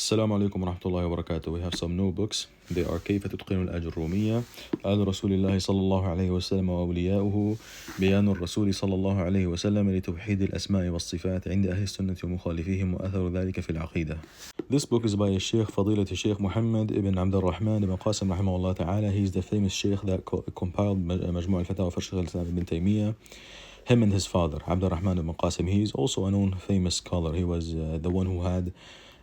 السلام عليكم ورحمة الله وبركاته. We have some new books. They are كيف تتقن الاجرومية، الرسول الله صلى الله عليه وسلم وأولياؤه، بيان الرسول صلى الله عليه وسلم لتوحيد الاسماء والصفات عند أهل السنة ومخالفيهم وأثر ذلك في العقيدة. This book is by a Sheikh فضيلة الشيخ محمد ibn عبد الرحمن ibn قاسم رحمه الله تعالى. He is the famous Sheikh that compiled مجموع الفتاوى for Sheikh al-Islam ibn Taymiyyah. Him and his father عبد الرحمن ibn Qasim. He is also a known famous scholar. He was the one who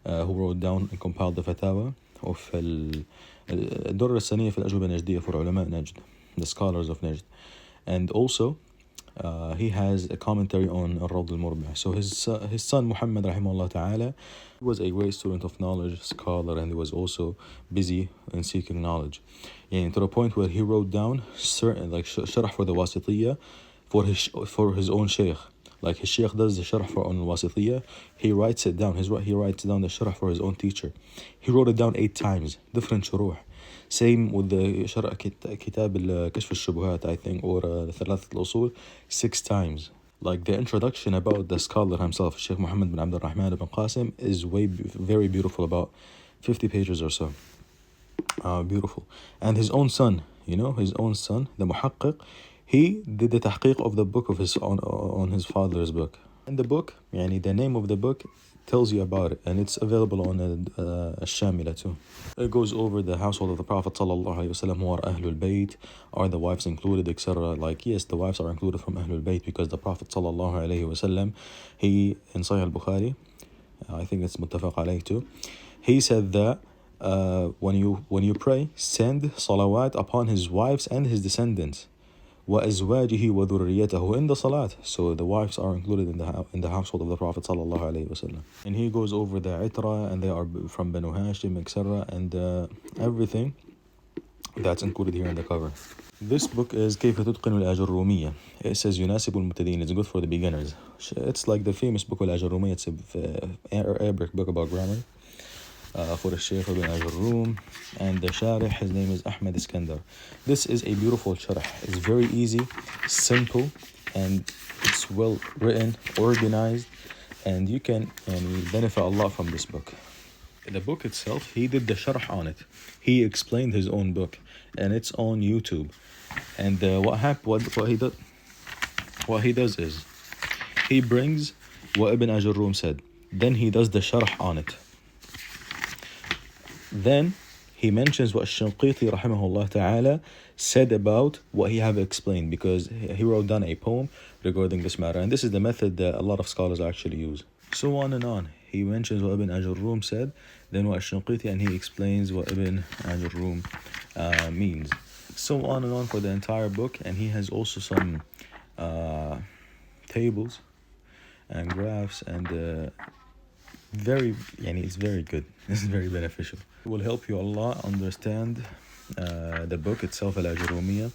wrote down and compiled the fatwa of الدرة الثانية في الأجوبة النجدية for علماء نجد, the scholars of Najd. And also he has a commentary on الروض المربع. So his son Muhammad rahimahullah ta'ala was a great student of knowledge, scholar, and he was also busy in seeking knowledge. And to the point where he wrote down certain like شرح for the wasitiyya for his own sheikh. Like his sheikh does the sharh for on al-wasitiyya, he writes it down. He writes down the sharh for his own teacher. He wrote it down 8 times, different shuruh. Same with the sharh kitab al-kashf al-shubuhat, I think, or thalathat al-usul, 6 times. Like the introduction about the scholar himself, Sheikh Muhammad bin Abdul Rahman ibn Qasim, is very beautiful, about 50 pages or so. Beautiful. And his own son, the muhaqqiq, he did the tahqiq of the book of his on his father's book. And the book, the name of the book tells you about it, and it's available on Shamila too. It goes over the household of the Prophet sallallahu alaihi wasallam, who are Ahlul Bayt, are the wives included, etc. Like yes, the wives are included from Ahlul Bayt because the Prophet sallallahu alaihi wasallam, he in Sahih al-Bukhari, I think it's muttafaq alayh too, he said that when you pray, send salawat upon his wives and his descendants. وأزواجه وذريته in the salat. So the wives are included in the household of the Prophet sallallahu alaihi wasallam. And he goes over the itra, and they are from Banu Hashim, etc. And everything that's included here in the cover. This book is كيف تتقن الاجرومية. It says يناسب المبتدئين. It's good for the beginners. It's like the famous book الاجرومية. It's an Arabic book about grammar. For the Shaykh ibn al-Room, and the Sharih, his name is Ahmed Iskandar. This is a beautiful sharh. It's very easy, simple, and it's well written, organized, and you can benefit a lot from this book. The book itself, he did the sharh on it. He explained his own book, and it's on YouTube. And what he does is he brings what Ibn al-Room said, then he does the sharh on it. Then he mentions what Shinqiti rahimahullah ta'ala said about what he have explained, because he wrote down a poem regarding this matter, and this is the method that a lot of scholars actually use. So on and on. He mentions what Ibn al-Room said, then what Shinqiti, and he explains what Ibn al-Room means. So on and on for the entire book. And he has also some tables and graphs, and it's very good. It's very beneficial. It will help you a lot understand the book itself, al-Ajrumiyya,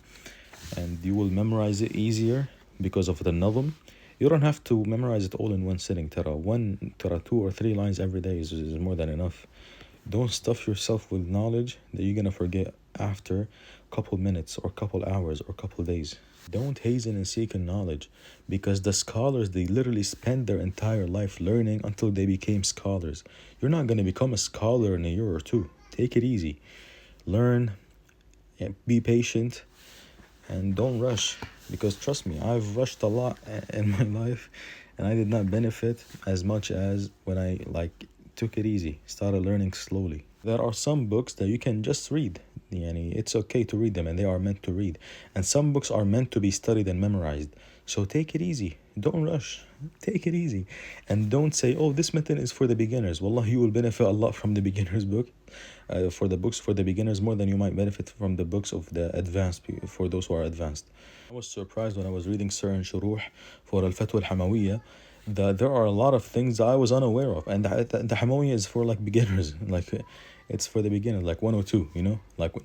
and you will memorize it easier because of the nazm. You don't have to memorize it all in one sitting. Tara 2 or 3 lines every day is more than enough. Don't stuff yourself with knowledge that you're gonna forget after a couple minutes or couple hours or couple days. Don't hasten in seeking knowledge, because the scholars, they literally spend their entire life learning until they became scholars. You're not going to become a scholar in a year or 2. Take it easy. Learn, be patient, and don't rush. Because trust me, I've rushed a lot in my life, and I did not benefit as much as when I took it easy, started learning slowly. There are some books that you can just read. It's okay to read them, and they are meant to read. And some books are meant to be studied and memorized. So take it easy. Don't rush. Take it easy. And don't say, oh, this method is for the beginners. Wallah, you will benefit a lot from the beginner's book. For the books for the beginners, more than you might benefit from the books of the advanced people, for those who are advanced. I was surprised when I was reading certain shuruh for al-Fatwa al-Hamawiyya, that there are a lot of things I was unaware of. And the Hamawiyya is for beginners. It's for the beginner, 102,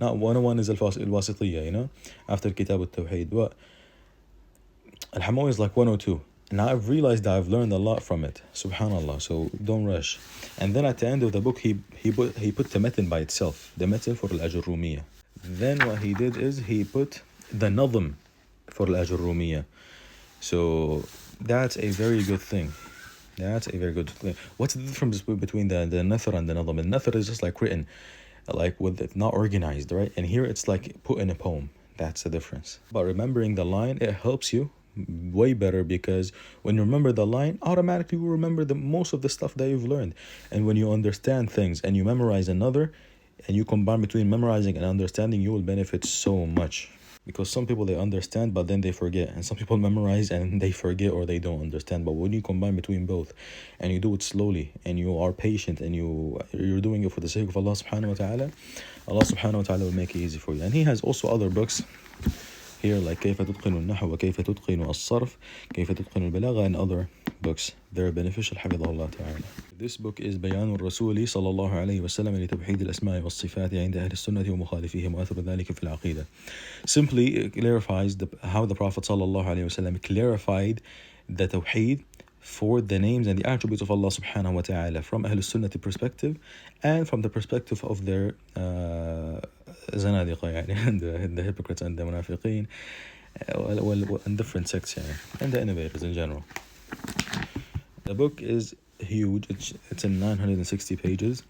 not 101 is al-Wasitiyya, after Kitab al-Tawhid. But al-Hamawiyya is 102. And I've realized that I've learned a lot from it. Subhanallah. So don't rush. And then at the end of the book, he put the matan by itself, the matan for al-Ajurumiyya. Then what he did is he put the nazm for al-Ajurumiyya. So that's a very good thing. That's a very good. What's the difference between the nathar and the nadam? The nathar is just like written, like with it not organized, right? And here it's like put in a poem. That's the difference. But remembering the line, it helps you way better, because when you remember the line, automatically you remember the most of the stuff that you've learned. And when you understand things and you memorize another, and you combine between memorizing and understanding, you will benefit so much. Because some people, they understand but then they forget, and some people memorize and they forget or they don't understand. But when you combine between both and you do it slowly and you are patient and you're doing it for the sake of Allah subhanahu wa ta'ala, Allah subhanahu wa ta'ala will make it easy for you. And he has also other books here, like كيف تتقن النحو وكيف تتقن الصرف كيف تتقن البلاغة, and other books. They're beneficial حفظه الله تعالى. This book is بيان الرسول صلى الله عليه وسلم لتوحيد الاسماء والصفات عند أهل السنة ومخالفيهم وأثر ذلك في العقيدة. Simply clarifies how the Prophet صلى الله عليه وسلم clarified the tawheed for the names and the attributes of Allah subhanahu wa ta'ala from Ahl Sunnah perspective and from the perspective of their زنادقة يعني, and the hypocrites and the munafiqeen and different sects يعني, and the innovators in general. The book is huge. It's in 960 pages,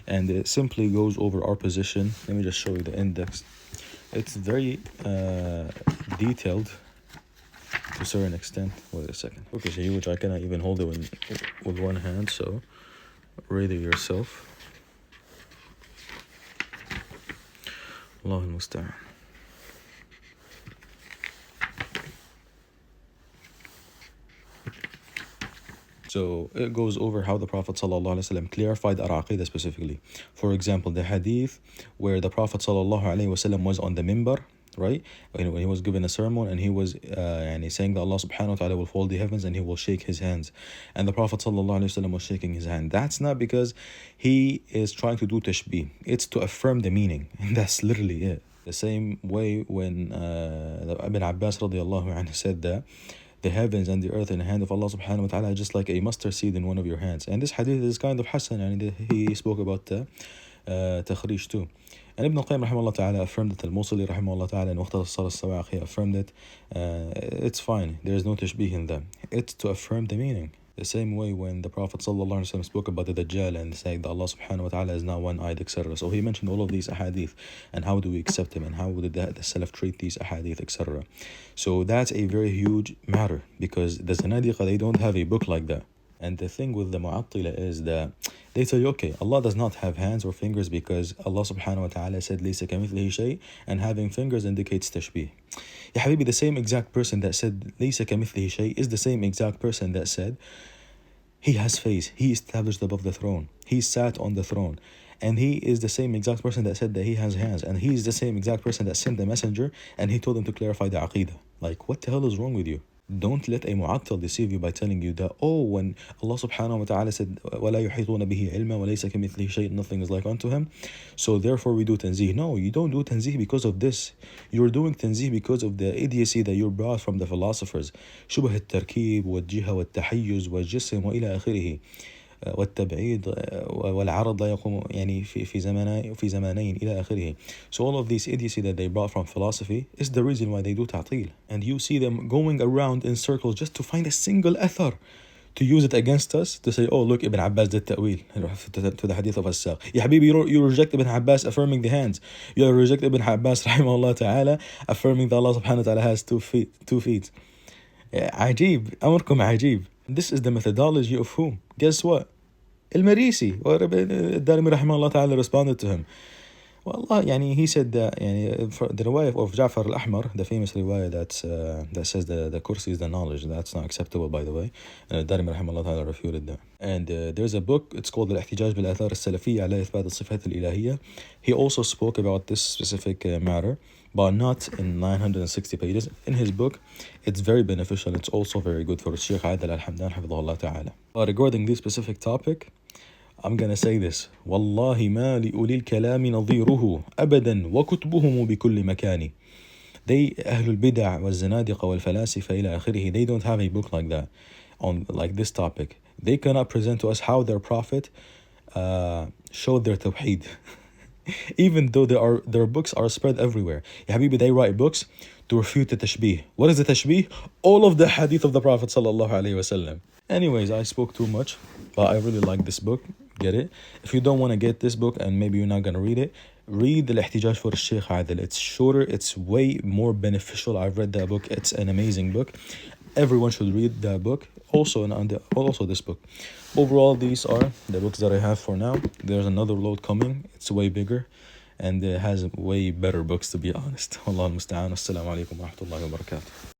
and it simply goes over our position. Let me just show you the index. It's very detailed to a certain extent. Wait a second. Okay, so which I cannot even hold it with one hand, so read it yourself. Allah al-Musta'an. So it goes over how the Prophet ﷺ clarified our aqidah specifically. For example, the hadith where the Prophet ﷺ was on the minbar, right? When he was given a sermon and he was saying that Allah subhanahu wa ta'ala will fold the heavens and he will shake his hands. And the Prophet ﷺ was shaking his hand. That's not because he is trying to do tashbih. It's to affirm the meaning. And that's literally it. The same way when Ibn Abbas radiallahu anhu said that the heavens and the earth in the hand of Allah subhanahu wa ta'ala are just like a mustard seed in one of your hands. And this hadith is kind of hasan, and he spoke about takhrij too. And Ibn al-Qayyim rahimahullah ta'ala affirmed it. Al-Mawsili rahimahullah ta'ala in Mukhtasar al-Sawa'iq, he affirmed it. It's fine. There is no tashbih in them. It's to affirm the meaning. The same way when the Prophet ﷺ spoke about the Dajjal and saying that Allah subhanahu wa ta'ala is not one-eyed, etc. So he mentioned all of these ahadith and how do we accept them and how did the Salaf treat these ahadith, etc. So that's a very huge matter, because the Zanadiqa, they don't have a book like that. And the thing with the Mu'attila is that they tell you, okay, Allah does not have hands or fingers because Allah subhanahu wa ta'ala said لَيْسَ كَمِثْلِهِ شَيْءٍ, and having fingers indicates tashbih. Ya Habibi, the same exact person that said لَيْسَ كَمِثْلِهِ شَيءٍ is the same exact person that said he has face, he established above the throne, he sat on the throne. And he is the same exact person that said that he has hands. And he is the same exact person that sent the messenger and he told him to clarify the aqidah. Like, what the hell is wrong with you? Don't let a mu'attal deceive you by telling you that, oh, when Allah subhanahu wa ta'ala said وَلَا يُحِيطُونَ بِهِ عِلْمًا وَلَيْسَ كَمِثْلِهِ شَيْءٍ, nothing is like unto him, so therefore we do tanzih. No, you don't do tanzih because of this. You're doing tanzih because of the idiocy that you brought from the philosophers. شبه التركيب والجهة والتحيز والجسم وإلى آخره. والتبعيد والعرض لا يقوم يعني في زمانين إلى آخره. So all of these idiocy that they brought from philosophy is the reason why they do ta'til. And you see them going around in circles just to find a single athar to use it against us, to say, oh look, Ibn Abbas did ta'wil to the hadith of As-Saq. Ya Habibi, you reject Ibn Abbas affirming the hands. You reject Ibn Abbas rahimahullah ta'ala affirming that Allah subhanahu wa ta'ala has two feet. عجيب, أمركم عجيب. This is the methodology of whom? Guess what? Al-Marisi, الدارمي رحمه الله تعالى responded to him. Wallah, يعني he said that يعني the riwayah of Ja'far al-Ahmar, the famous riwayah that says the kursi is the knowledge, that's not acceptable, by the way. And الدارمي رحمه الله تعالى refuted that. And there's a book, it's called الاحتجاج بالآثار السلفية على إثبات الصفات الإلهية. He also spoke about this specific matter, but not in 960 pages. In his book, it's very beneficial. It's also very good for Shaykh Adil al-Hamdan حفظه الله تعالى. But regarding this specific topic, I'm gonna say this. والله ما لأولي الكلام نظيره أبدا وكتبهم بكل مكان. They أهل البدع والزنادقة والفلاسفة إلى آخره, they don't have a book like that on like this topic. They cannot present to us how their prophet showed their tawheed. Even though their books are spread everywhere. يا حبيبي, they write books to refute the tashbih. What is the tashbih? All of the hadith of the Prophet sallallahu alaihi wasallam. Anyways, I spoke too much, but I really like this book. Get it? If you don't want to get this book and maybe you're not going to read it, read الاحتجاج for الشيخ عادل. It's shorter, it's way more beneficial. I've read that book. It's an amazing book. Everyone should read that book. Also this book. Overall, these are the books that I have for now. There's another load coming. It's way bigger and it has way better books, to be honest. Allah al-musta'an. Assalamu alaikum wa rahmatullahi wa barakatuh.